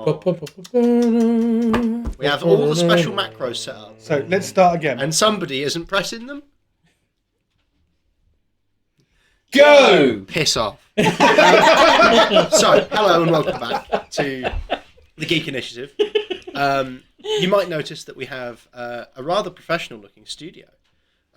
We have all the special macros set up. So let's start again. And somebody isn't pressing them? Go! Piss off. So, hello and welcome back to the Geek Initiative. You might notice that we have a rather professional-looking studio.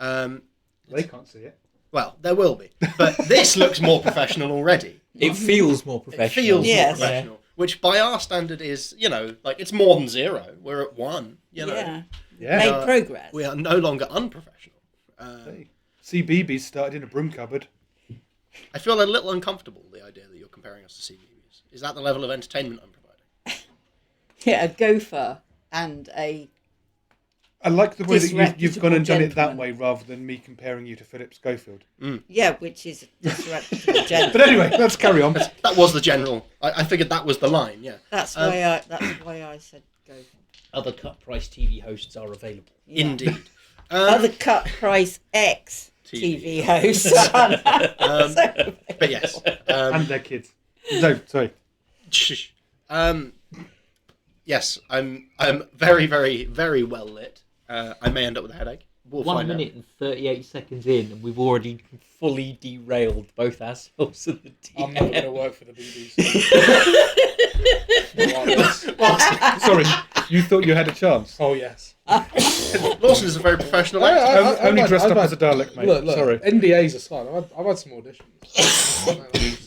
They can't see it. Well, there will be. But this looks more professional already. It feels more professional. It feels Yes. more professional. Which, by our standard, is, like, it's more than 0. We're at 1, Yeah. Yeah. Made progress. We are no longer unprofessional. Hey. CBeebies started in a broom cupboard. I feel a little uncomfortable, the idea that you're comparing us to CBeebies. Is that the level of entertainment I'm providing? Yeah, a gopher and a... I like the way that you've gone and done it that Disreputable way rather than me comparing you to Philip Schofield. Yeah, which is a disreputable gentleman. But anyway, let's carry on. That was the general... I figured that was the line, yeah. That's why I said gopher. Other cut price TV hosts are available. Yeah. Indeed. Other cut price X TV hosts. But yes. And their kids. No, sorry. Yes, I'm very, very, very well lit. I may end up with a headache. We'll 1 find minute and 38 seconds in, and we've already fully derailed both ourselves and the team. I'm not going to work for the BBC. Sorry, you thought you had a chance. Oh, yes. out. Lawson is a very professional actor. Only dressed up as a Dalek, mate. Look, Sorry. NDAs aside, I've had some auditions.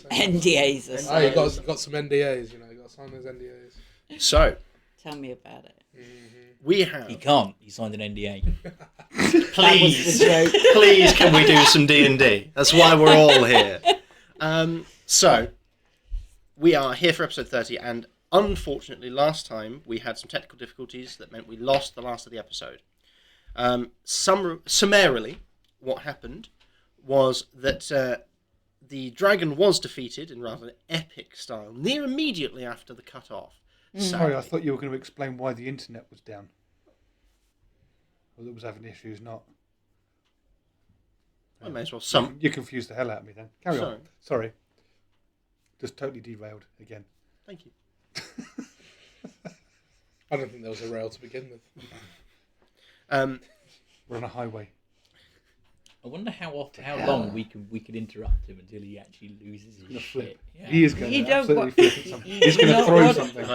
NDAs or Oh, you something. got some NDAs, you got to sign those NDAs. So, Tell me about it. we have... He can't. He signed an NDA. Please, That was the joke. please, can we do some D&D? That's why we're all here. So, we are here for episode 30, and unfortunately, last time we had some technical difficulties that meant we lost the last of the episode. Summarily, what happened was that the dragon was defeated in rather an epic style, near immediately after the cut-off. Sorry, I thought you were going to explain why the internet was down. Or that was having issues, not... I may as well You confused the hell out of me then. Carry Sorry. on. Sorry. Just totally derailed again. Thank you. I don't think there was a rail to begin with. We're on a highway. I wonder how long we could interrupt him until he actually loses his shit. Yeah. He is going You to don't absolutely wa- flip at something. you He's going to don't throw want- something.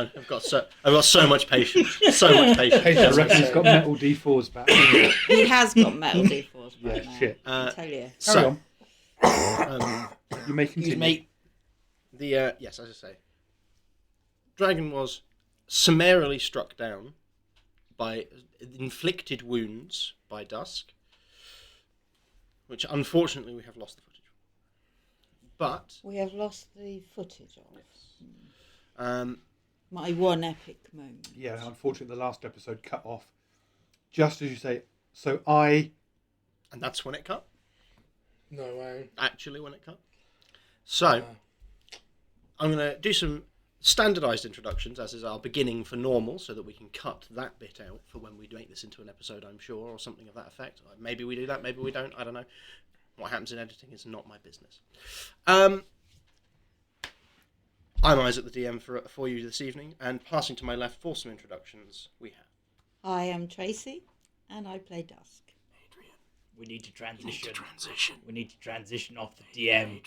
I've got so much patience. So much patience. I reckon he's got metal D4s back. He has got metal D4s Yeah, right now. shit. I tell you. Carry So, on. You may continue. Excuse me. yes, as I say, dragon was summarily struck down by inflicted wounds by Dusk, which unfortunately we have lost the footage. But We have lost the footage of um, my one epic moment. Yeah, unfortunately, the last episode cut off. Just as you say. So I... and that's when it cut. No way. Actually, when it cut. So I'm going to do some standardised introductions, as is our beginning for normal, so that we can cut that bit out for when we make this into an episode, I'm sure, or something of that effect. Maybe we do that, maybe we don't, I don't know. What happens in editing is not my business. I'm Isaac, the DM, for you this evening, and passing to my left for some introductions, we have... I am Tracy, and I play Dusk. Adrian. We need to transition. Transition. We need to transition off the DM.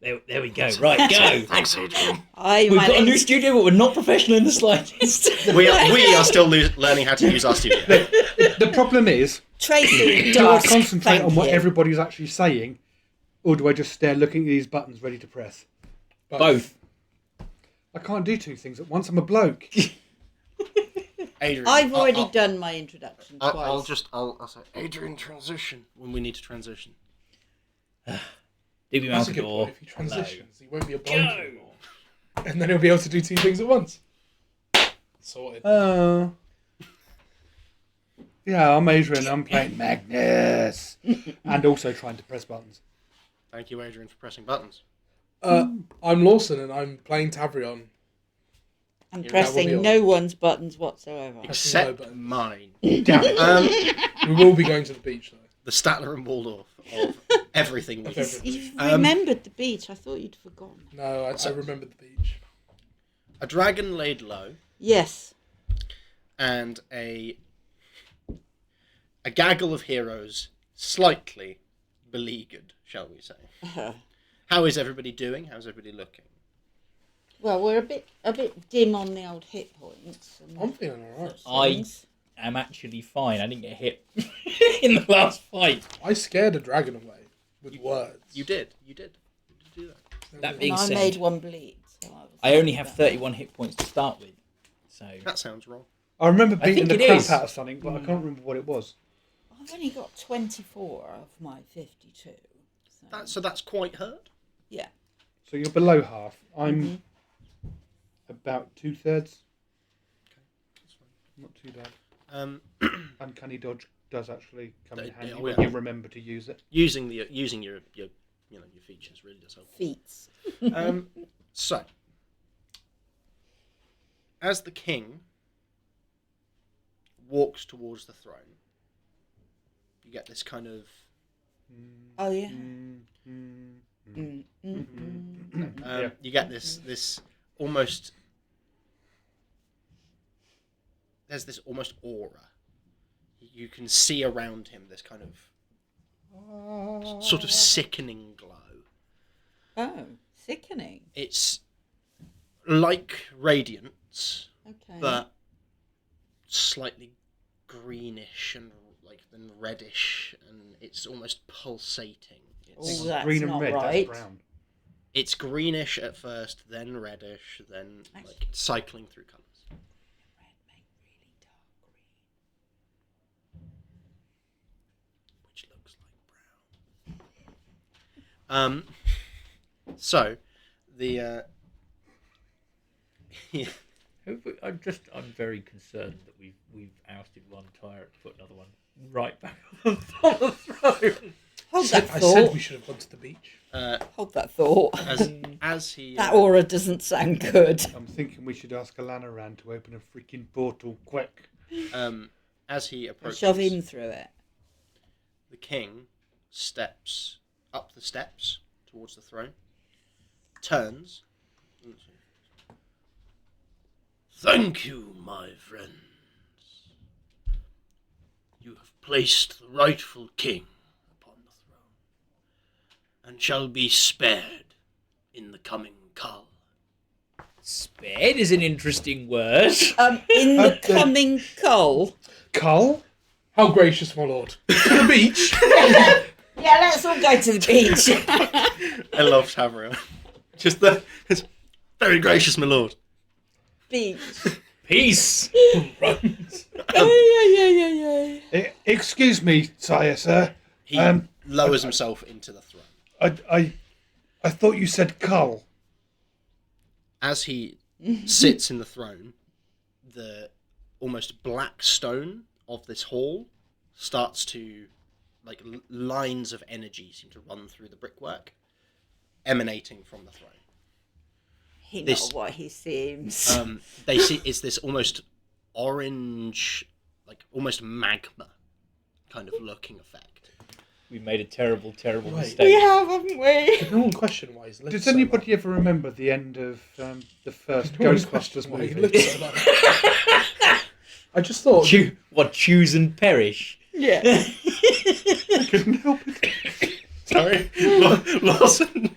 There we go. Right, go. Thanks, Adrian. We've got a new studio, but we're not professional in the slightest. We are still learning how to use our studio. The problem is, Tracy, do I Dusk. concentrate thank on what you. everybody's actually saying, or do I just stare looking at these buttons ready to press? Both. I can't do two things at once. I'm a bloke. Adrian. I've already done my introduction twice. I'll say, Adrian, transition, when we need to transition. Did we That's mount a a good door? point. If he transitions, he won't be a bloke Go. anymore. And then he'll be able to do two things at once. Sorted. Yeah, I'm Adrian. I'm playing Magnus. And also trying to press buttons. Thank you, Adrian, for pressing buttons. I'm Lawson, and I'm playing Tavrion. I'm That pressing will be no one's buttons whatsoever. Except buttons. mine. Damn it. We will be going to the beach, though. The Statler and Waldorf of everything. we do. Everything. You've remembered the beach. I thought you'd forgotten. No, I remembered the beach. a dragon laid low, Yes. and a gaggle of heroes slightly beleaguered, shall we say. How is everybody doing? How's everybody looking? Well, we're a bit dim on the old hit points. And I'm feeling alright. I'm actually fine. I didn't get hit in the last fight. I scared a dragon away with words. You did do that. That being and I said, made one bleed. So I only have 31 hit points to start with. So That sounds wrong. I remember beating think the it crap is. out of something, but I can't remember what it was. I've only got 24 of my 52. So that's quite hurt. Yeah. So you're below half. I'm about 2/3. Okay, that's fine. Not too bad. Uncanny dodge does actually come in handy when you remember to use it. Using your features really does help. Feats. So, as the king walks towards the throne, you get this kind of Oh, yeah. you get this almost. There's this almost aura. You can see around him this kind of sort of sickening glow. Oh, sickening. It's like radiance, Okay. but slightly greenish and then reddish, and it's almost pulsating. It's, Oh, that's green and not red, right. that's brown. it's greenish at first, then reddish, then like cycling through colours. Red make really dark green. Which looks like brown. So the yeah. I'm very concerned that we've ousted one tyrant, put another one right back on the throne. Hold that I thought. said we should have gone to the beach. Hold that thought. as he That aura doesn't sound good. I'm thinking we should ask Alana Rand to open a freaking portal quick. as he approaches, Shove him through it. the king steps up the steps towards the throne, turns. Thank you, my friends. You have placed the rightful king upon the throne, and shall be spared in the coming cull. Spared is an interesting word. In the coming coal. Cull? How gracious, my lord. To the beach. Yeah, let's all go to the beach. I love Tavria. It's very gracious, my lord. Beach. Peace. Runs. Excuse me, sir. He lowers himself into the throne. I thought you said cull. As he sits in the throne, the almost black stone of this hall starts to, like, lines of energy seem to run through the brickwork, emanating from the throne. He knows what he seems. They see it's this almost orange, like almost magma kind of looking effect. We made a terrible, terrible Right. mistake. We have, haven't we? Did no one question why he's lived Does so anybody ever remember the end of the first long? No one Ghostbusters questioned why he movie? lived so long. I just thought... Choose and perish? Yeah. I couldn't help it. Sorry, Lawson.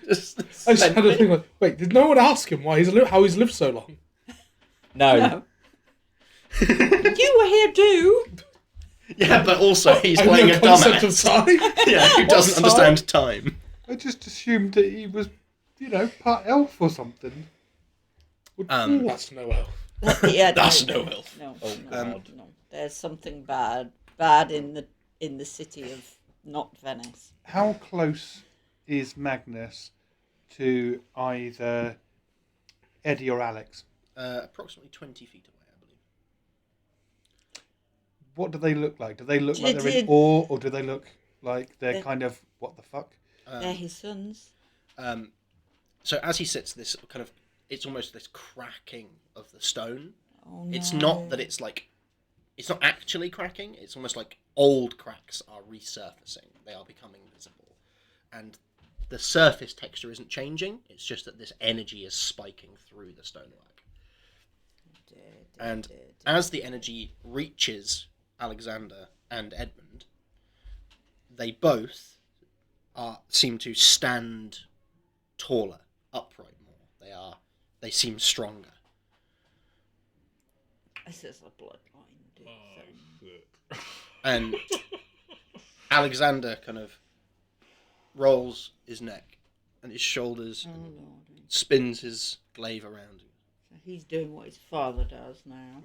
I just had a thing like, wait, did no one ask him why how he's lived so long? No. You were here too. Yeah, but also he's I have playing no a concept dumbass. of time. Yeah, who doesn't time? understand time. I just assumed that he was, part elf or something. That's no elf. Yeah, That's no elf. No, Oh, no, God. no. There's something bad in the city of not Venice. How close is Magnus to either Eddie or Alex? Approximately 20 feet away, I believe. What do they look like? Do they look like they're in awe, or do they look like they're kind of, what the fuck? They're his sons. So as he sits, this kind of, it's almost this cracking of the stone. Oh no. It's not that it's not actually cracking. It's almost like old cracks are resurfacing. They are becoming visible. And the surface texture isn't changing. It's just that this energy is spiking through the stonework. And as the energy reaches Alexander and Edmund, they both seem to stand taller, upright more. They seem stronger. This is a bloodline thing. And Alexander kind of rolls his neck and his shoulders, Oh, and Lord. spins his glaive around. So he's doing what his father does now.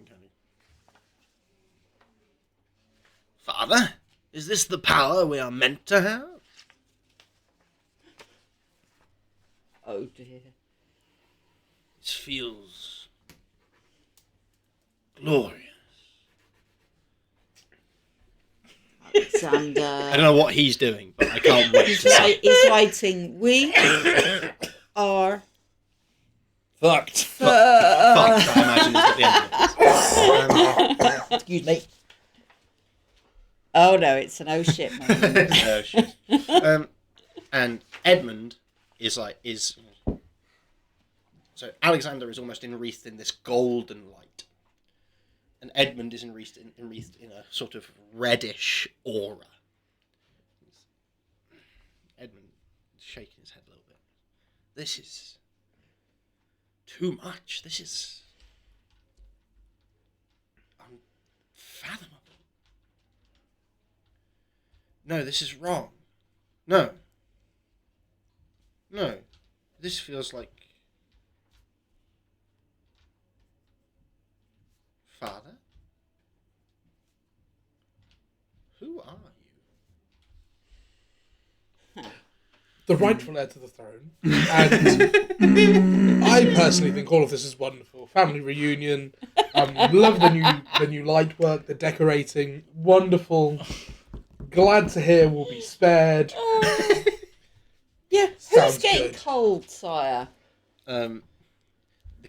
Father, is this the power we are meant to have? Oh dear. This feels glorious. Alexander. I don't know what he's doing, but I can't wait to see. He's writing. We are Fucked. Fuck, I imagine is at the end of it. Excuse me. Oh no, it's an oh shit moment. Oh shit. And Edmund is so Alexander is almost enwreathed in this golden light, and Edmund is enwreathed in a sort of reddish aura. Edmund is shaking his head a little bit. This is too much. This is unfathomable. No, this is wrong. No. This feels like... Father? Who are you? The rightful heir to the throne. And I personally think all of this is wonderful. Family reunion. Love the new light work, the decorating. Wonderful. Glad to hear we'll be spared. Yeah, Sounds who's getting good. cold, sire? The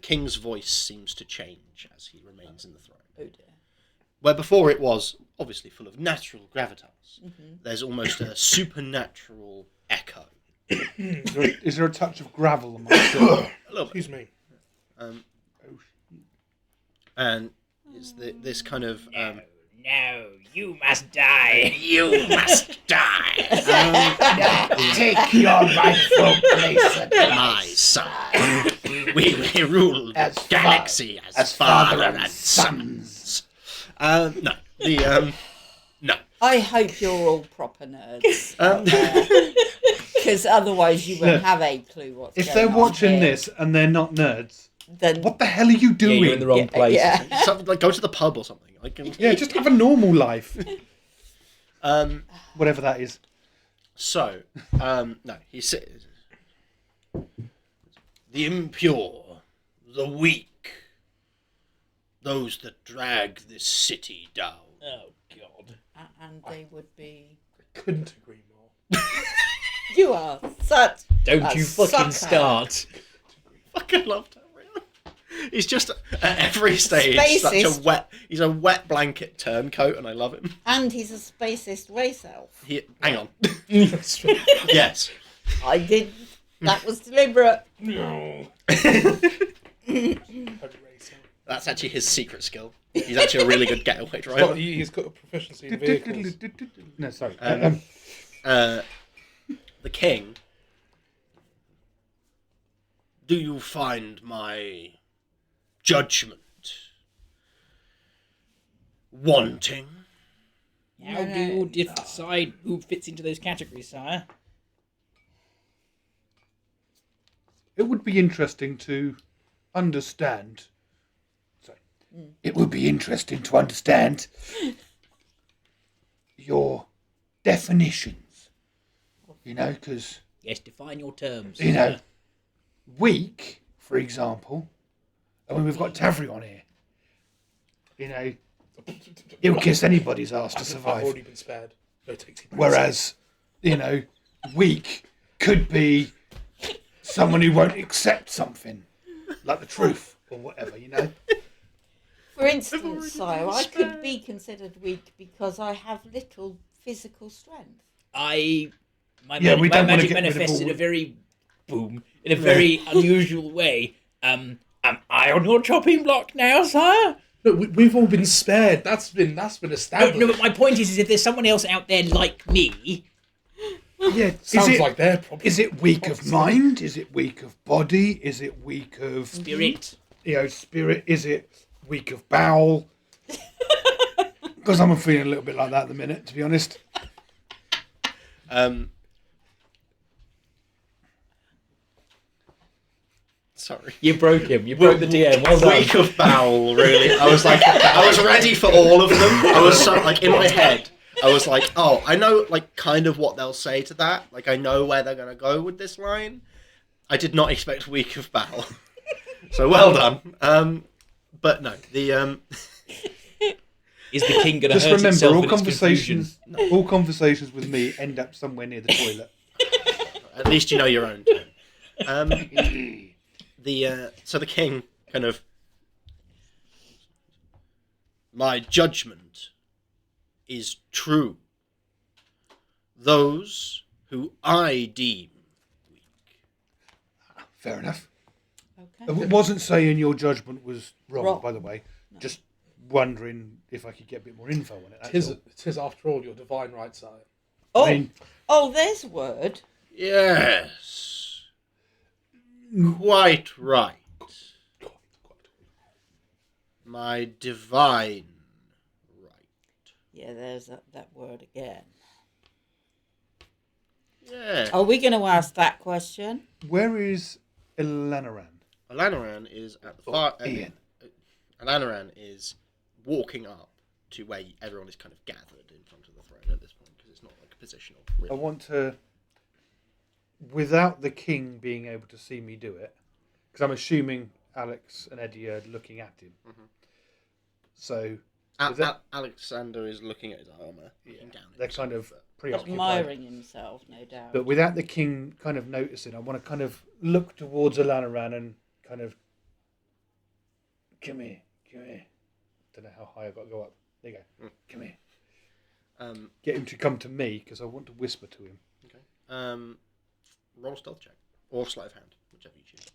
king's voice seems to change as he remains in the throne. Oh dear. Where before it was obviously full of natural gravitas, there's almost a supernatural echo. Is there a touch of gravel amongst it? A little bit. Excuse me. And it's this kind of... No, you must die. you must die! Take your rightful place at My son. We rule the As galaxy as father and sons. No. No. I hope you're all proper nerds. Because otherwise you won't Look, have a clue what's If going they're on watching here. this and they're not nerds, Then what the hell are you Yeah, doing? you're in the wrong place. Yeah. Something like go to the pub or something. I can... Yeah, just have a normal life. Whatever that is. So, no, he says, the impure, the weak, those that drag this city down. Oh God. and they would be. Couldn't agree more. You are such. Don't a you fucking sucker. start. Fucking love Tamriel. He's just at every stage such a Spacist. he's a wet blanket turncoat, and I love him. And he's a spacist race elf. Hang on. Yes. I did. That was deliberate. No. That's actually his secret skill. He's actually a really good getaway driver. He's got a proficiency in vehicles. No, sorry. The king. Do you find my judgment wanting? How do you decide who fits into those categories, sire? It would be interesting to understand. Sorry. It would be interesting to understand your definitions. You know, because, Yes, define your terms. you know, weak, for example, I mean, we've got Tavri on here. You know, he'll kiss anybody's ass to I've survive. already been spared. No takesy backs. Whereas, you know, weak could be someone who won't accept something, like the truth or whatever, you know. For instance, sire, I could be considered weak because I have little physical strength. My Yeah, we don't wanna magic get rid of manifests all- in a very in a very unusual way. Am I on your chopping block now, sire? No, we've all been spared. That's been established. No, but my point is if there's someone else out there like me... Yeah, Sounds like their problem. Is it weak of mind? Is it weak of body? Is it weak of Spirit. spirit? Is it weak of bowel? Because I'm feeling a little bit like that at the minute, to be honest. Sorry. You broke him. You broke the DM. Well done. Weak of bowel, really. I was like, I was ready for all of them. I was so, like, in my head, I was like, oh, I know, like, kind of what they'll say to that. Like, I know where they're going to go with this line. I did not expect weak of bowel. So well done. But no, the... Is the king going to Just hurt remember, itself all in its conversations, all conversations with me end up somewhere near the toilet. At least you know your own tone. So the king kind of... My judgment is true. Those who I deem weak. Fair enough. Okay. I wasn't saying your judgment was wrong, Wrong. by the way. Just wondering if I could get a bit more info on it. That's all. It is, after all, your divine right side. Oh, I mean, there's a word. Yes. Quite right. My divine right. Yeah, there's that word again. Yeah. Are we going to ask that question? where is Elanaran? Alanaran is at the far end. Ian. Alanaran is walking up to where everyone is kind of gathered in front of the throne at this point, because it's not like positional. I Really. want to, without the king being able to see me do it, because I'm assuming Alex and Eddie are looking at him. Mhm. So is that- Alexander is looking at his armour, looking down at they're himself, kind of but- preoccupied. Admiring himself, no doubt. But without the king kind of noticing, I want to kind of look towards Elanaran and kind of, come here. Don't know how high I've got to go up. There you go. Come here. Get him to come to me because I want to whisper to him. Okay. Roll a stealth check. Or sleight of hand, whichever you choose.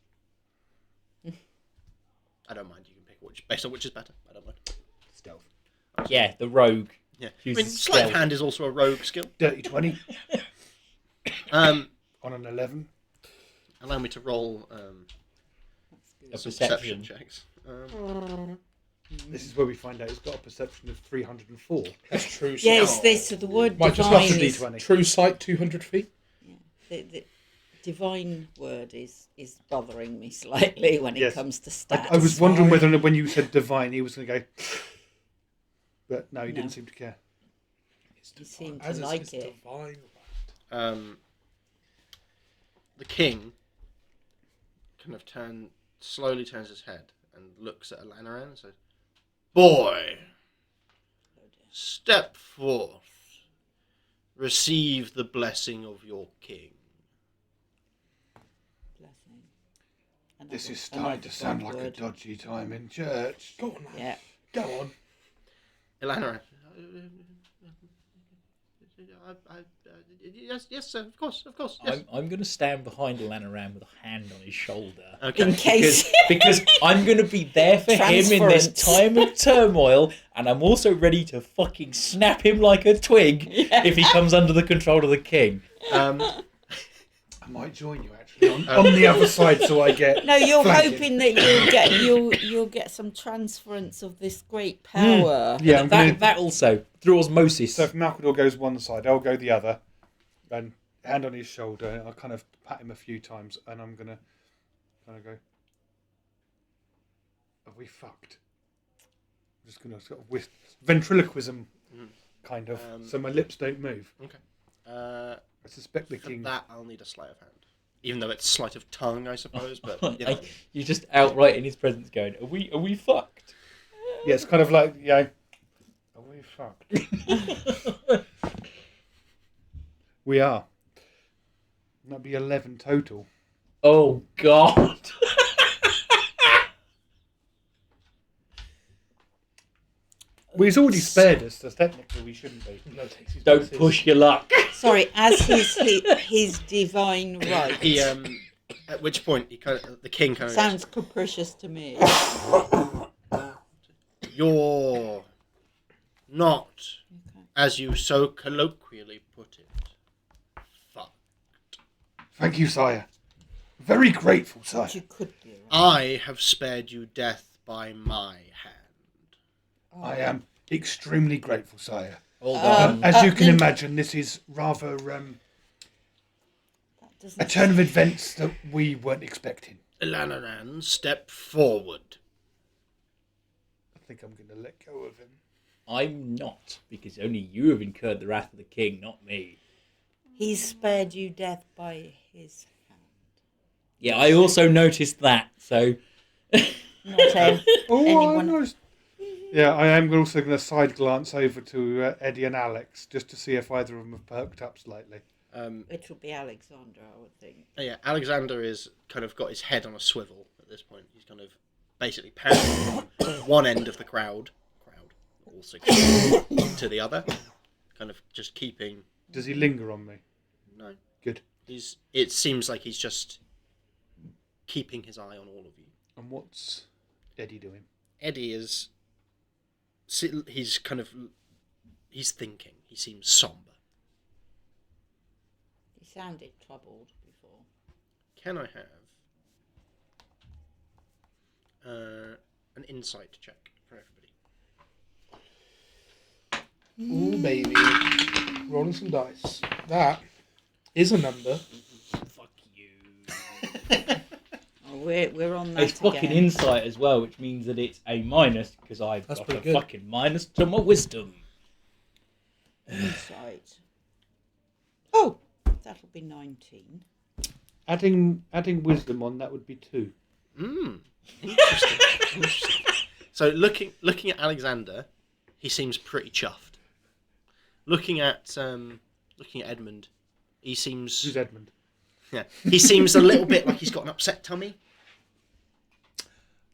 I don't mind. You can pick which, based on which is better. I don't mind. Stealth. Yeah, the rogue. Yeah. I Uses mean, sleight of stealth. hand is also a rogue skill. Dirty 20 On an 11. Allow me to roll A some perception. checks. This is where we find out it's got a perception of 304. That's true. yes, sight. this the word Might just divine have to is D20. True sight, 200 feet. the divine word is bothering me slightly when Yes. it comes to stats. I was wondering whether when you said divine, he was going to go, but no, he No. didn't seem to care. You seem to As is like his it. divine right. The king kind of slowly turns his head and looks at Alanaran and says, "Boy, step forth. Receive the blessing of your king." Blessing. This Another- is starting another to sound bad like a word. dodgy time in church. Go on, man. Yeah. Go on. Alanaran. Yes, sir. Of course. Yes. I'm going to stand behind Lanaran with a hand on his shoulder. Okay. In case. Because I'm going to be there for him in this Transference. time of turmoil, and I'm also ready to fucking snap him like a twig if he comes under the control of the king. I might join you actually on the other side, so I get. No, you're flanking. hoping that you'll get some transference of this great power. Yeah, I'm gonna, That also, through osmosis. so if Malcador goes one side, I'll go the other, and hand on his shoulder, and I'll kind of pat him a few times, and I'm gonna kind of go, "Are we fucked?" I'm just gonna sort of ventriloquism, kind of, so my lips don't move. Okay. I suspect the For king. that, I'll need a sleight of hand. Even though it's sleight of tongue, I suppose. But you know. You're just outright in his presence going, are we fucked? Yeah, it's kind of like, yeah. Are we fucked? We are. That'd be 11 total. Oh, God. Well, he's already spared us, so technically we shouldn't be. No, it takes his Don't places. push your luck. Sorry, as his divine right. He At which point, the king kind of Sounds capricious to me. You're not, Okay. as you so colloquially put it, fucked. Thank you, sire. Very grateful, sire. But you could do. Right? I have spared you death by my hand. I am extremely grateful, sire. Hold on. As you can then- imagine, this is rather That a doesn't turn of events that we weren't expecting. Ilanaran, step forward. I think I'm going to let go of him. I'm not, because only you have incurred the wrath of the king, not me. He's spared you death by his hand. Yeah, I also noticed that, so... Not anyone. Yeah, I am also going to side glance over to Eddie and Alex just to see if either of them have perked up slightly. It will be Alexander, I would think. Yeah, Alexander is kind of got his head on a swivel at this point. He's kind of basically pounding from one end of the crowd, also to the other, kind of just keeping. Does he linger on me? No, Good. It seems like he's just keeping his eye on all of you. And what's Eddie doing? Eddie is. He's thinking. He seems somber. He sounded troubled before. Can I have an insight check for everybody? Ooh, baby. Rolling some dice. That is a number. Fuck you. Oh, we're on that It's fucking again. insight as well, which means that it's a minus, because I've That's got pretty a good. fucking minus to my wisdom. Insight. Oh, that'll be 19. Adding wisdom on, that would be 2. Interesting. So looking at Alexander, he seems pretty chuffed. Looking at Edmund, he seems. Who's Edmund? Yeah, he seems a little bit like he's got an upset tummy.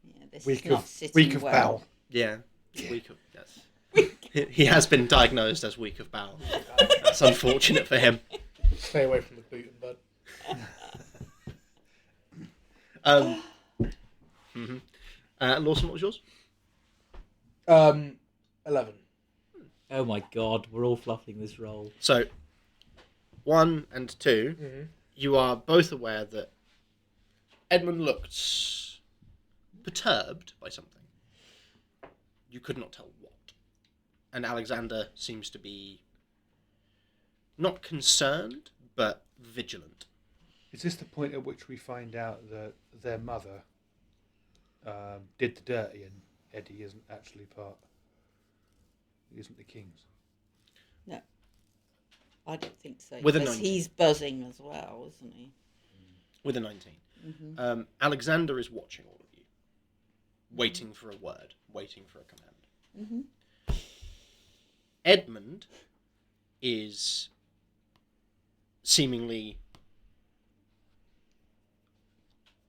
Yeah, this Week is not of sitting well. bowel. Yeah, weak of. Yes. He has been diagnosed as weak of bowel. That's unfortunate for him. Stay away from the gluten, bud. Lawson, what was yours? 11. Oh my god, we're all fluffing this roll. So, 1 and 2, you are both aware that Edmund looked perturbed by something. You could not tell what. And Alexander seems to be not concerned, but vigilant. Is this the point at which we find out that their mother did the dirty and Eddie isn't actually part? He isn't the king's. No, I don't think so. With a because 19. he's buzzing as well, isn't he? With a 19. Mm-hmm. Alexander is watching all of you, waiting for a word, waiting for a command. Mm-hmm. Edmund is seemingly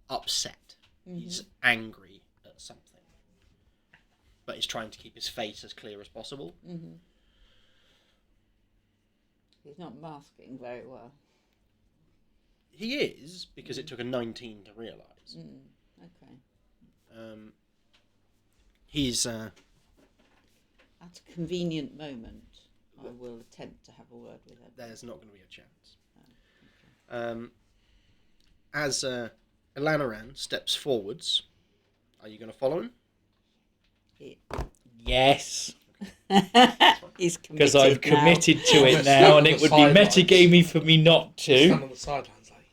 upset. He's angry at something, but he's trying to keep his face as clear as possible. Mm-hmm. He's not masking very well. He is, because it took a 19 to realise. Okay. He's At a convenient moment, I will attempt to have a word with him. there's not going to be a chance. As Elanaran steps forwards, are you going to follow him? Yes, He's committed because I've now. committed to it now, and it would be metagamey for me not to. Stand on the sidelines like,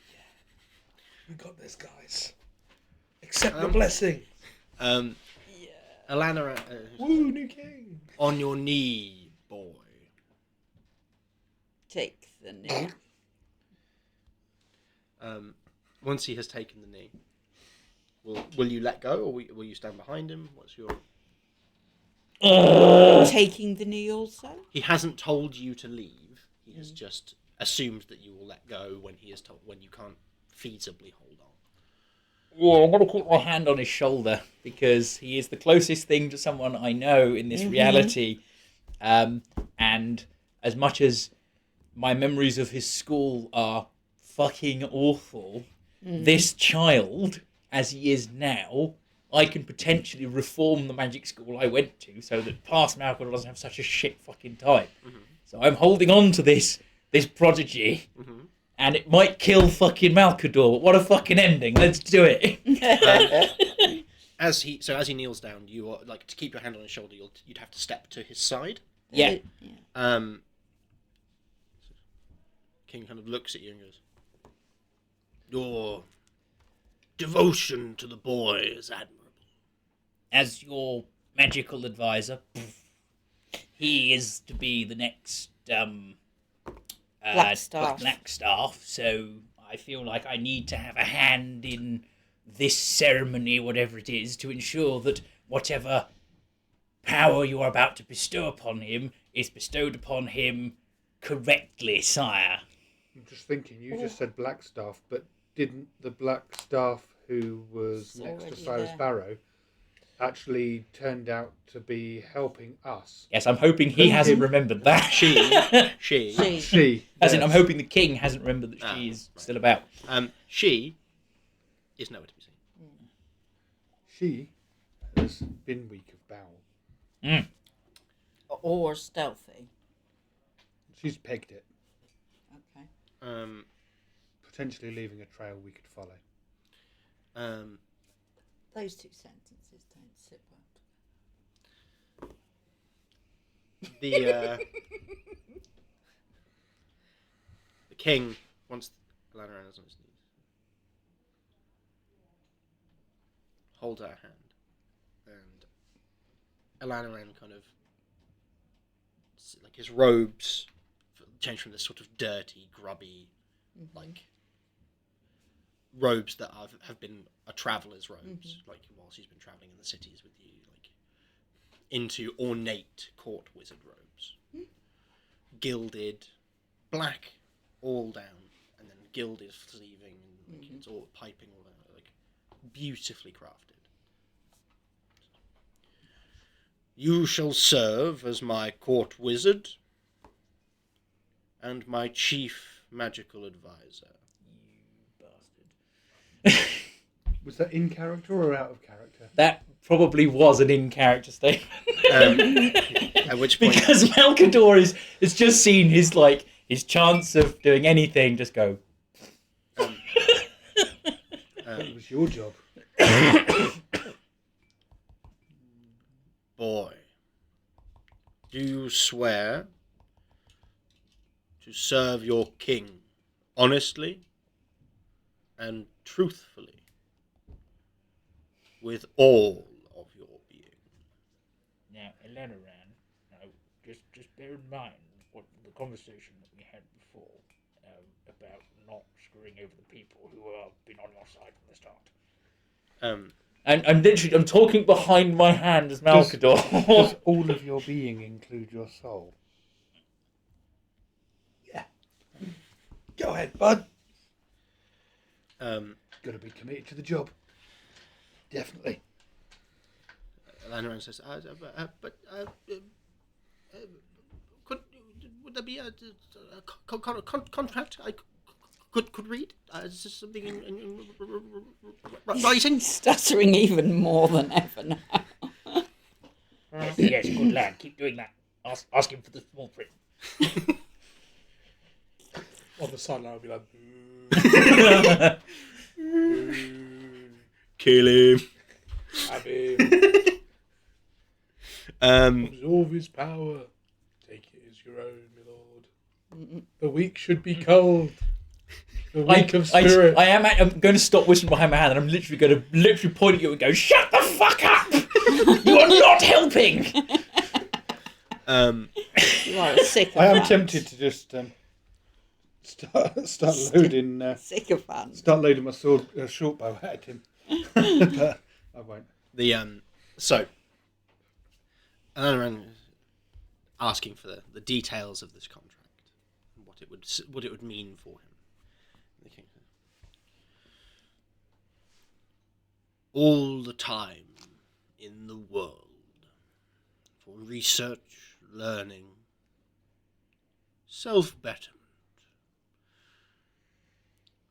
yeah, we got this, guys. Accept the blessing. Elanaran, Woo, new king. on your knee, boy. Take the knee. Once he has taken the knee, will you let go, or will you stand behind him? What's your? Taking the knee also? He hasn't told you to leave. He has just assumed that you will let go when he is told, when you can't feasibly hold on. Yeah, I'm going to keep my hand on his shoulder because he is the closest thing to someone I know in this reality. And as much as my memories of his school are fucking awful, this child, as he is now, I can potentially reform the magic school I went to so that past Malcolm doesn't have such a shit fucking time. So I'm holding on to this prodigy, and it might kill fucking Malkador, but what a fucking ending. Let's do it. As he kneels down, you are like to keep your hand on his shoulder. You'd have to step to his side. Yeah. King kind of looks at you and goes, "Your devotion to the boy is admirable." As your magical advisor, he is to be the next Blackstaff, so I feel like I need to have a hand in this ceremony, whatever it is, to ensure that whatever power you are about to bestow upon him is bestowed upon him correctly, sire. I'm just thinking, you just said Blackstaff, but didn't the Blackstaff who was next to Cyrus Barrow actually turned out to be helping us? Yes, I'm hoping he hasn't remembered that. She. As in, I'm hoping the king hasn't remembered that she is still about. She is nowhere to be seen. She has been weak of bowel. Or stealthy. She's pegged it, Okay. potentially leaving a trail we could follow. Those two sentences don't sit well. The king wants Alana on his knees. Hold her hand, and Alana kind of like his robes change from this sort of dirty, grubby, like robes that have been a traveller's robes, like while she's been travelling in the cities with you, like into ornate court wizard robes, gilded, black all down, and then gilded sleeving, and like, it's all piping all down, like beautifully crafted. You shall serve as my court wizard and my chief magical advisor. Was that in character or out of character? That probably was an in-character statement. At which point, Because Malkador is just seen his chance of doing anything just go. It was your job. boy, do you swear to serve your king honestly and truthfully with all of your being? Now, Elenoran, just bear in mind what the conversation that we had before about not screwing over the people who have been on your side from the start. And I'm talking behind my hand as Malkador. Does all of your being include your soul? Yeah. Go ahead, bud. Got to be committed to the job. Definitely. Lanaran says, would there be a contract I could read? Is this something in writing? Stuttering even more than ever now. Yes, good lad. Keep doing that. Ask him for the small print. On the sideline, I'll be like, Kill him. have him. Absorb his power. Take it as your own, my lord. The weak should be cold. The weak of spirit. I'm going to stop whistling behind my hand, and I'm literally going to point at you and go, "Shut the fuck up! You are not helping." You are a sycophant. I am tempted to just start loading. Sycophant. Start loading my short bow at him, but I won't. So Alanaran is asking for the details of this contract and what it would mean for him. The king says, all the time in the world for research, learning, self-betterment,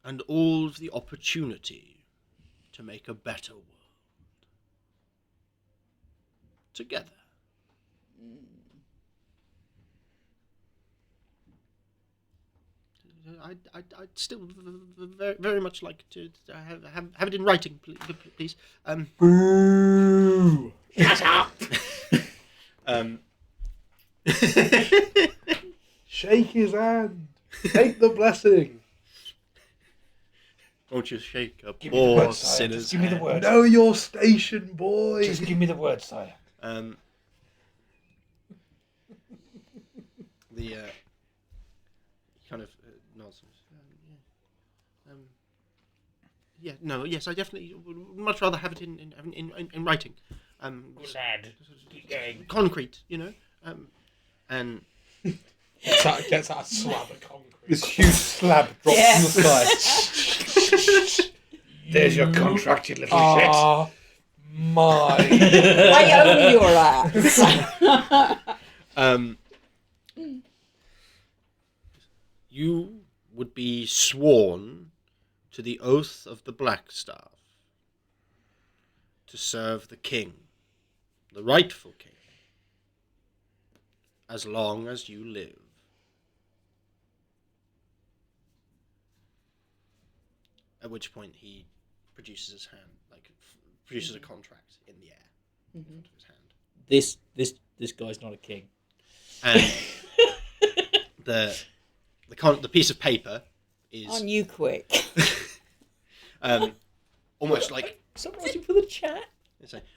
and all of the opportunity to make a better world. Together. I'd still very, very much like to have it in writing, please. Boo! Shut up! Shake his hand. Take the blessing. Won't you shake a Give me the poor word, sire. sinner's Just give me the hand? word. Know your station, boy. Just give me the word, sire. The kind of nods. Yes, I definitely would much rather have it in writing. Good lad. Keep going. Concrete, and Gets out a slab of concrete. This huge slab drops Yeah. from the sky. There's your contract, you little shit. Ah, my. I own your ass. you would be sworn to the oath of the Blackstaff to serve the king, the rightful king, as long as you live. At which point he produces his hand, produces a contract in the air in front of his hand. This guy's not a king. And the piece of paper is On you quick. almost like Stop writing for the chat.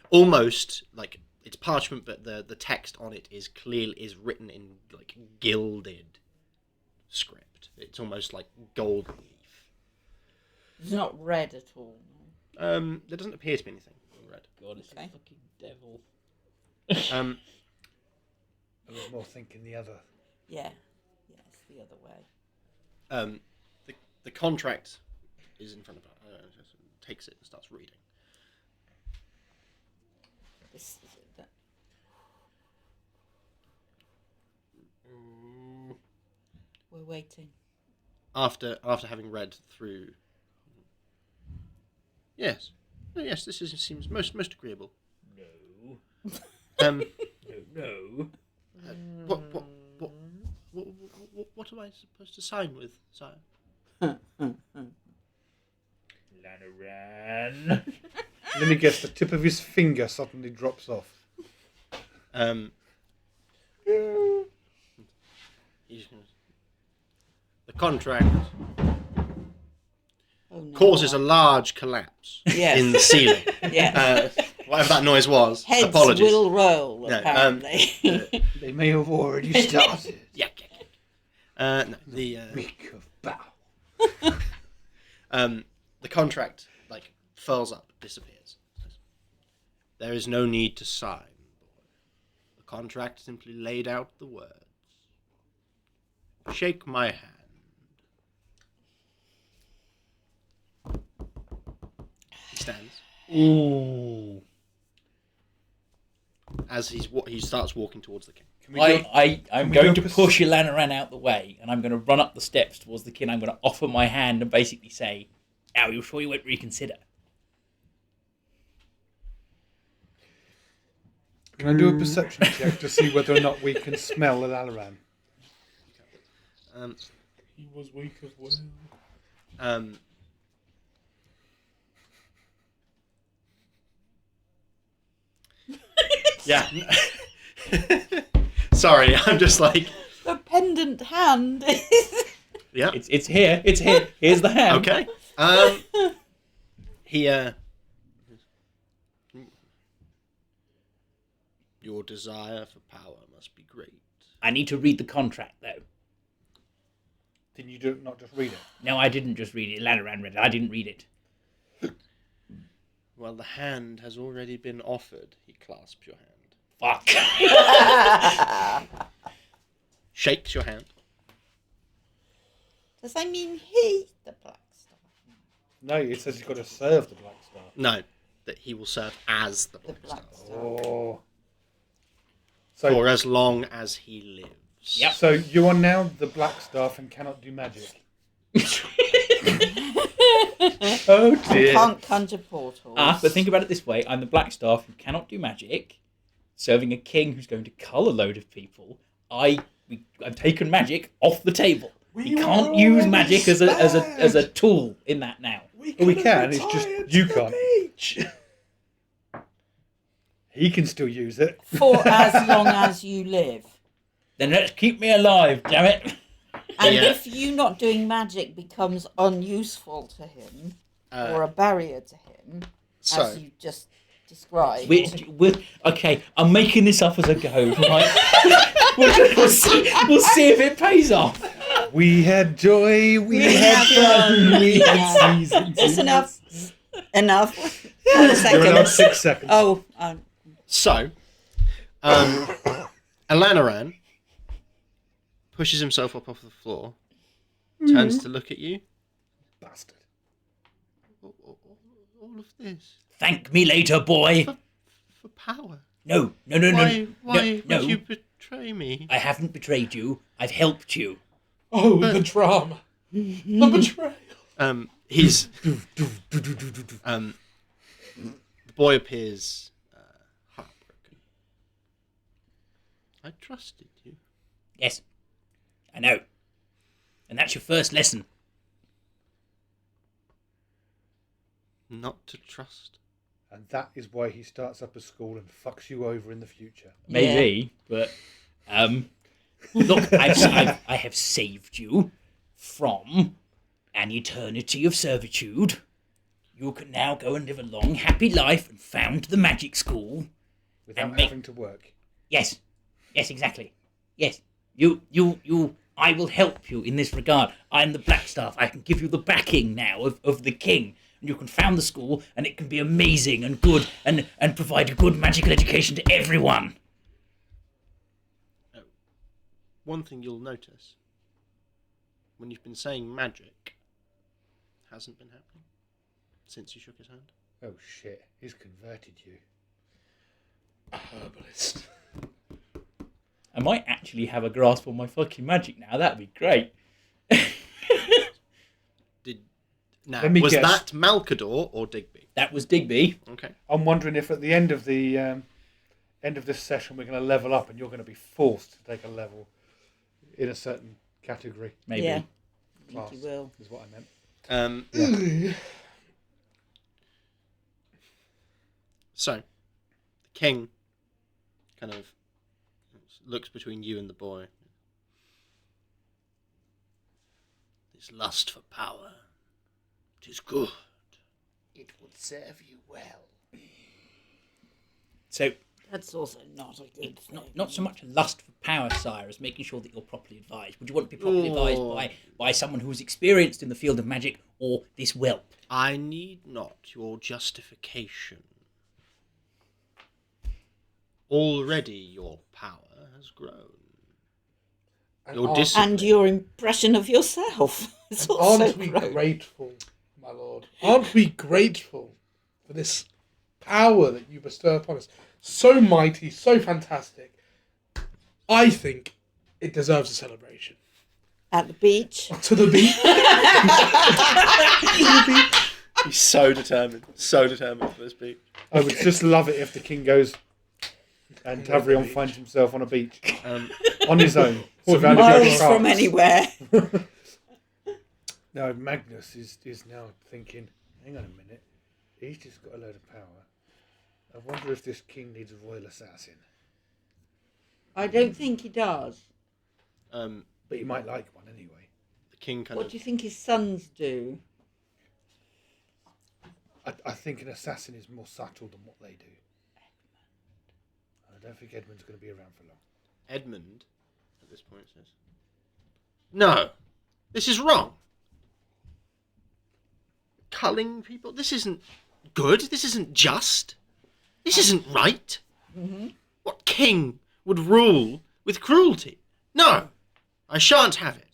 almost like it's parchment, but the text on it is written in like gilded script. It's almost like gold leaf. It's not red at all. There doesn't appear to be anything red. God, it's Okay. a fucking devil. I was more thinking the other. Yeah. Yeah, it's the other way. The contract is in front of her. Just takes it and starts reading. This is it. We're waiting. After having read through. Yes, This seems most agreeable. No. No. No. What am I supposed to sign with, sire? Lanaran. Let me guess, the tip of his finger suddenly drops off. The contract Oh, no. causes a large collapse Yes. in the ceiling. Yes. Whatever that noise was. Heads Apologies. will roll, No, apparently. They may have already started. Yeah. No, the Week of battle. the contract furls up, disappears. There is no need to sign. The contract simply laid out the words. Shake my hand. He stands Ooh. as he starts walking towards the king. I'm we going do to a push Ilanaran out the way, and I'm going to run up the steps towards the king. I'm going to offer my hand and basically say, "Are you sure you won't reconsider?" Can I do a perception check to see whether or not we can smell Alaran? He was weak of will. Yeah. Sorry, I'm just like. The pendant hand is... Yeah. It's here. It's here. Here's the hand. Okay. Your desire for power must be great. I need to read the contract, though. Did you not just read it? No, I didn't just read it. Ilanaran read it. I didn't read it. Well, the hand has already been offered. He clasps your hand. Fuck. Shakes your hand. Does that mean he's the Black Star? No, it says he's got to serve the Black Star. No, that he will serve as the The Black Black Star. Star. Oh. For as long as he lives. Yep. So you are now the Black Staff and cannot do magic. Oh I dear. can't conjure portals. But think about it this way: I'm the black staff who cannot do magic, serving a king who's going to cull a load of people. I've taken magic off the table. We can't use magic as a tool in that now. We can, it's just you can't. He can still use it. For as long as you live. Then let's keep me alive, damn it. And Yeah. if you not doing magic becomes unuseful to him, or a barrier to him, So, as you just described. Okay, I'm making this up as I go, right? we'll see if it pays off. We had joy, we had fun, we had seasons. That's enough. Enough. 1 You're second. allowed 6 seconds. Oh, So, Alanaran pushes himself up off the floor, turns to look at you. Bastard. All of this Thank me later, boy. for power. No. Why no. would you betray me? I haven't betrayed you. I've helped you. Oh, the drama. The betrayal. The boy appears heartbroken. I trusted you. Yes, I know. And that's your first lesson. Not to trust. And that is why he starts up a school and fucks you over in the future. Maybe, but look, I have saved you from an eternity of servitude. You can now go and live a long, happy life and found the magic school. Without having to work. Yes, exactly. Yes, I will help you in this regard. I'm the black staff. I can give you the backing now of the king. And you can found the school, and it can be amazing and good, and provide a good magical education to everyone. One thing you'll notice, when you've been saying magic, hasn't been happening since you shook his hand. Oh shit, he's converted you. A herbalist. I might actually have a grasp on my fucking magic now. That'd be great. Now, Let me was guess. that Malkador or Digby? That was Digby. Okay. I'm wondering if at the end of the end of this session we're going to level up and you're going to be forced to take a level in a certain category. Maybe. yeah. I Class think you will. is what I meant. So, the king kind of looks between you and the boy. This lust for power, it is good. It would serve you well. So That's also not a good it's thing. not so much a lust for power, sire, as making sure that you're properly advised. Would you want to be properly advised by someone who's experienced in the field of magic, or this whelp? I need not your justification. Already your power has grown. Your discipline. And your impression of yourself. It's also Aren't we grown. grateful, my lord? Aren't we grateful for this power that you bestow upon us? So mighty, so fantastic. I think it deserves a celebration. At the beach. To the beach. He's so determined for this beach. I would just love it if the king goes and Tavrion finds himself on a beach on his own, surrounded by Miles from sharks. anywhere. No, Magnus is now thinking, hang on a minute, he's just got a load of power. I wonder if this king needs a royal assassin. I don't think he does. But But he might like one anyway. the king kind What of do you think his sons do? I think an assassin is more subtle than what they do. I don't think Edmund's going to be around for long. Edmund at this point says, "No, this is wrong. Culling people. This isn't good. This isn't just. This isn't right. What king would rule with cruelty? No, I shan't have it."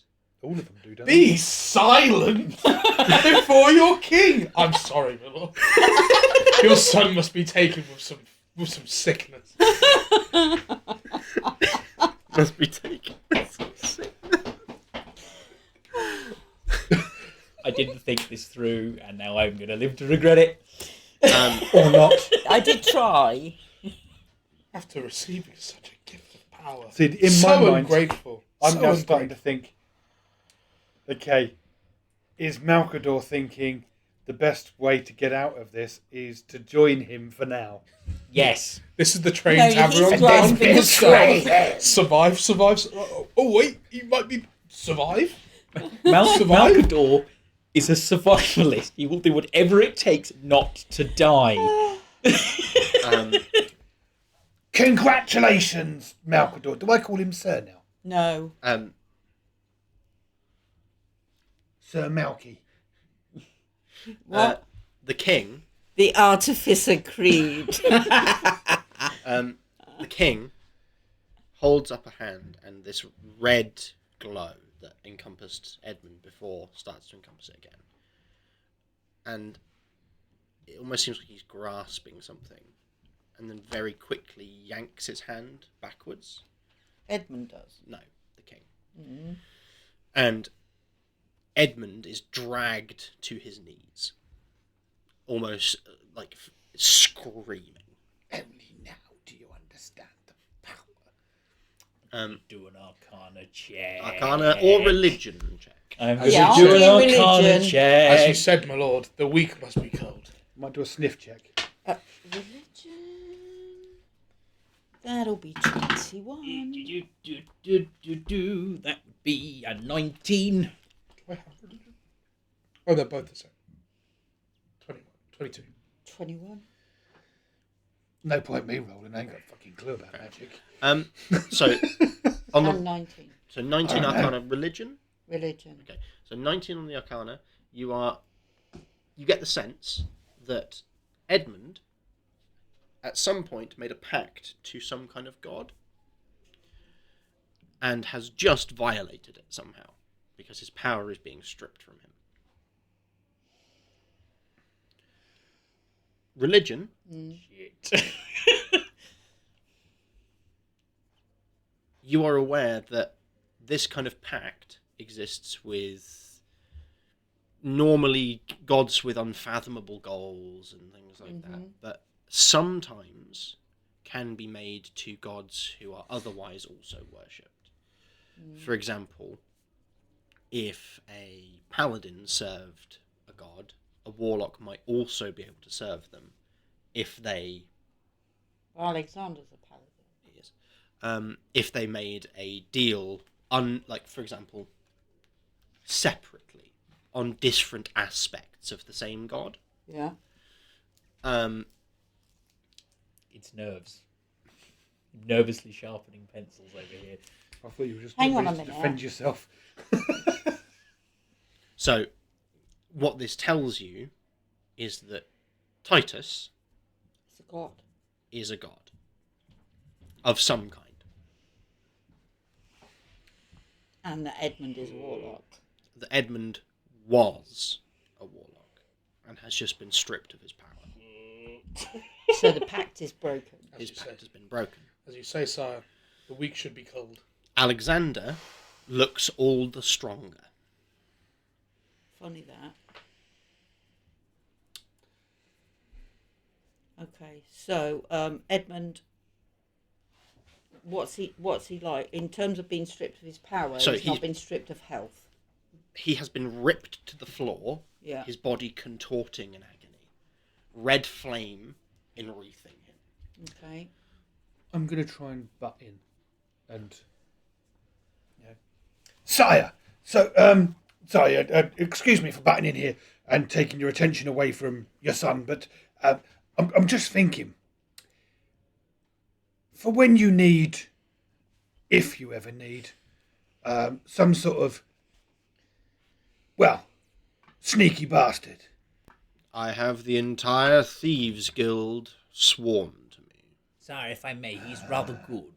All of them do, don't Be silent before your king. I'm sorry, my lord. Your son must be taken with some sickness. Must be taken. I didn't think this through, and now I'm going to live to regret it. Or not. I did try. After receiving such a gift of power. See, in so my mind, ungrateful. I'm so now starting to ungrateful. think, okay, is Malkador thinking the best way to get out of this is to join him for now? Yes. This is the train No, tavern he's on grasping down. the straw. Survive. Oh wait, he might be survive. Survive? Malkador is a survivalist. He will do whatever it takes not to die. Congratulations, Malkador. Do I call him Sir now? No. Sir Malky. What? The king, The Artificer Creed. the king holds up a hand, and this red glow that encompassed Edmund before starts to encompass it again. And it almost seems like he's grasping something, and then very quickly yanks his hand backwards. Edmund does. No, the king. And Edmund is dragged to his knees, almost like screaming. Only now do you understand the power. Do an Arcana check. Arcana or religion check. I'm As going you to do do an religion. Arcana As check. you said, my lord, the weak must be culled. Might do a sniff check. Religion. That'll be 21. That would be a 19. Do I have religion? Oh, they're both the same. 21, 22. 21. No point me rolling. I ain't got a fucking clue about magic. So on And the 19. 19 Arcana religion. Religion. Okay, so 19 on the Arcana. You get the sense that Edmund, at some point, made a pact to some kind of god, and has just violated it somehow, because his power is being stripped from him. Religion. Shit. You are aware that this kind of pact exists with normally gods with unfathomable goals and things like that, but sometimes can be made to gods who are otherwise also worshipped. For example, if a paladin served a god, a warlock might also be able to serve them if they Alexander's a paladin. if they made a deal, like for example, separately on different aspects of the same god. Yeah. It's nerves. Nervously sharpening pencils over here. I thought you were just Hang going on to a minute. defend yourself. So, what this tells you is that Titus It's a god. is a god of some kind. And that Edmund is a warlock. That Edmund was a warlock and has just been stripped of his power. So the pact is broken. His you say. pact has been broken. As you say, sire, the weak should be culled. Alexander looks all the stronger. Funny that. Okay, so Edmund, what's he like in terms of being stripped of his power? So he's not been stripped of health. He has been ripped to the floor, Yeah. his body contorting in agony. Red flame enwreathing him. Okay. I'm going to try and butt in. And... Yeah. Sire! So, sorry, excuse me for butting in here and taking your attention away from your son, but I'm just thinking, for when you need, if you ever need, some sort of, well, sneaky bastard. I have the entire Thieves Guild sworn to me. Sorry, if I may, he's rather good.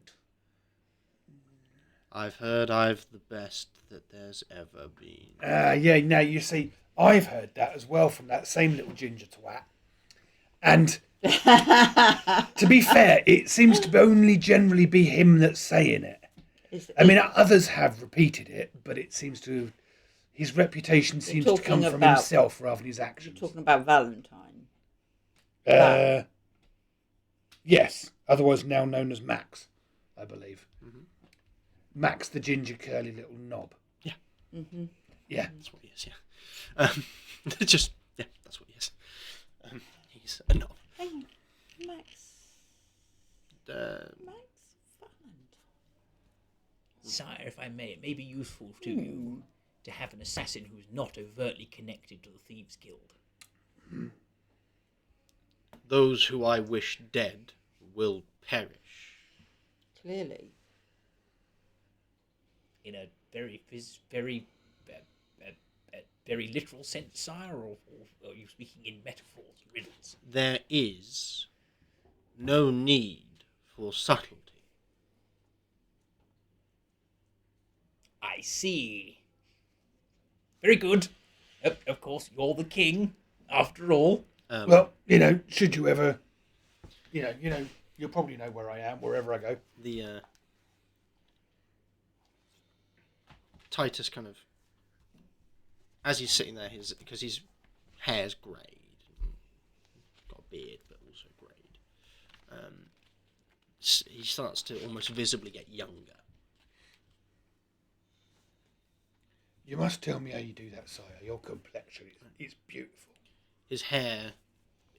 I've heard I've the best that there's ever been. Yeah, now you see, I've heard that as well from that same little ginger twat. And to be fair, it seems to only generally be him that's saying it. I mean, others have repeated it, but it seems to His reputation seems to come talking from about- himself rather than his You're actions. talking about Valentine. Yes, otherwise now known as Max, I believe. Mhm. Max, the ginger curly little knob. Mm-hmm. Yeah. That's what he is, yeah. Just, yeah, that's what he is. He's a knob. Hang on. Max Valentine. Sire, if I may, it may be useful to you to have an assassin who is not overtly connected to the Thieves' Guild. Those who I wish dead will perish. Clearly. In a very, very literal sense, sire, or are you speaking in metaphors and riddles? There is no need for subtlety. I see. Very good. Of course, you're the king, after all. Well, should you ever, you'll probably know where I am wherever I go. The Titus kind of, as he's sitting there, because his hair's greyed, got a beard but also greyed. He starts to almost visibly get younger. You must tell me how you do that, sire. Your complexion is beautiful. His hair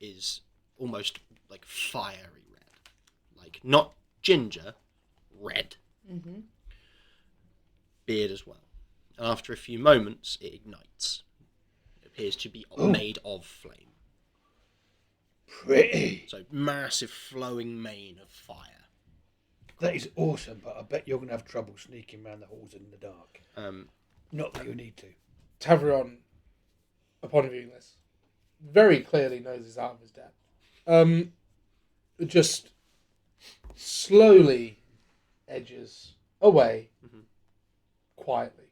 is almost like fiery red, like not ginger, red. Mm-hmm. Beard as well. And after a few moments, it ignites. It appears to be made of flame. Pretty. So massive flowing mane of fire. That is awesome, but I bet you're going to have trouble sneaking around the halls in the dark. Not that you need to. Tavrion, upon viewing this, very clearly knows he's out of his depth. Just slowly edges away quietly.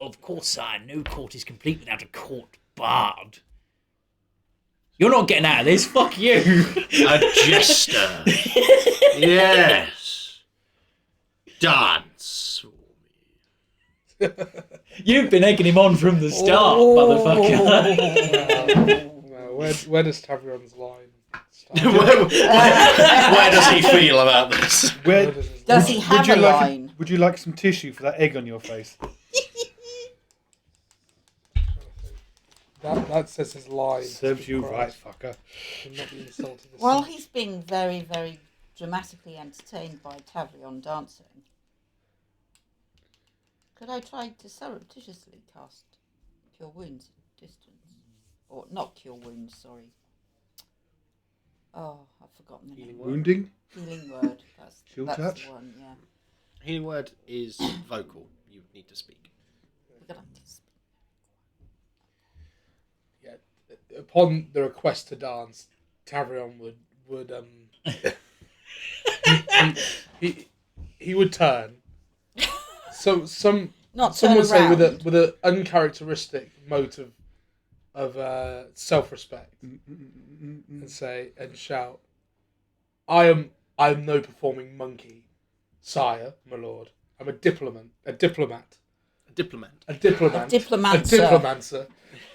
Of course, sire, no court is complete without a court bard. You're not getting out of this, fuck you! A jester. Yes. Dance for me. You've been egging him on from the start, motherfucker. Where does Tavrion's line start? Where does he feel about this? Where does his Does line- he have a line? Would you like some tissue for that egg on your face? That says his line. Serves you right, Christ. fucker. Should not be insulted this Well, much. he's being very, very dramatically entertained by Tavrion dancing. Could I try to surreptitiously cast Cure Wounds at distance? Or not Cure Wounds, sorry. Oh, I've forgotten the name. Wounding? Healing Word. Chill That's touch? the one, yeah. Healing word is vocal. You need to speak. We're gonna have to speak. Upon the request to dance, Tavrion would he would turn. So some Not some turn would say around. with an uncharacteristic motive of self-respect and say and shout, I am no performing monkey, sire, my lord. I'm a diplomat. A diplomat. A diplomancer. A diplomancer.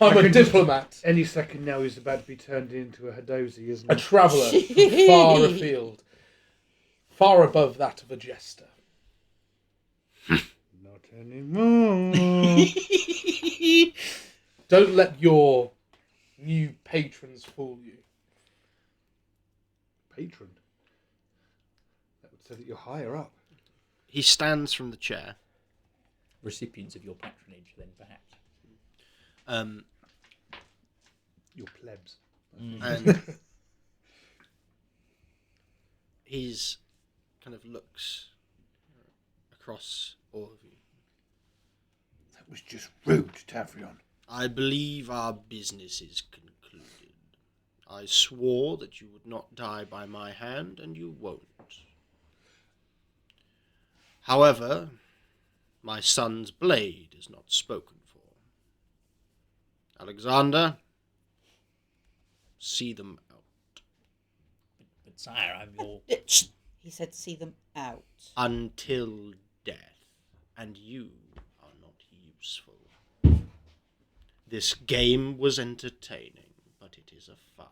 I'm a diplomat. Any second now he's about to be turned into a Hadozi, isn't A he? traveller from far afield. Far above that of a jester. Not anymore. Don't let your new patrons fool you. Patron. That would say that you're higher up. He stands from the chair. Recipients of your patronage, then, perhaps. Your plebs. And he's kind of looks across all of you. That was just rude, Tavrion. I believe our business is concluded. I swore that you would not die by my hand, and you won't. However, my son's blade is not spoken for. Alexander, see them out. But sire, I'm your... He said, see them out. Until death, and you are useful. This game was entertaining, but it is a farce.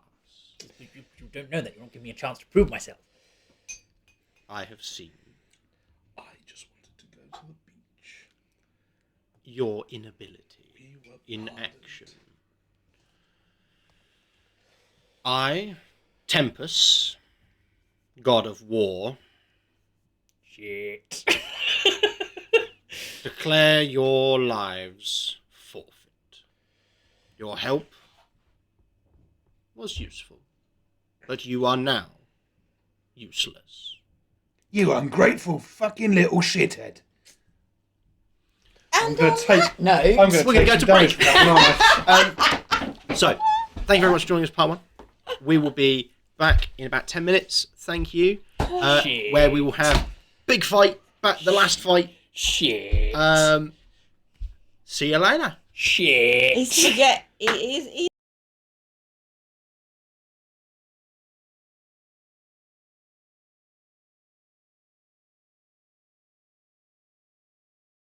You don't know that. You don't give me a chance to prove myself. I have seen I just wanted to go to the beach. your inability We were in pardoned. action. I, Tempest, god of war, Shit. declare your lives forfeit. Your help was useful, but you are now useless. You ungrateful fucking little shithead. And gonna on take- that note, I'm going We're gonna go take to some damage break. for that, aren't I? So, thank you very much for joining us, part one. We will be back in about 10 minutes. Thank you. Shit. Where we will have big fight, back the last fight. Shit. See you later. Shit. he's gonna get. He is.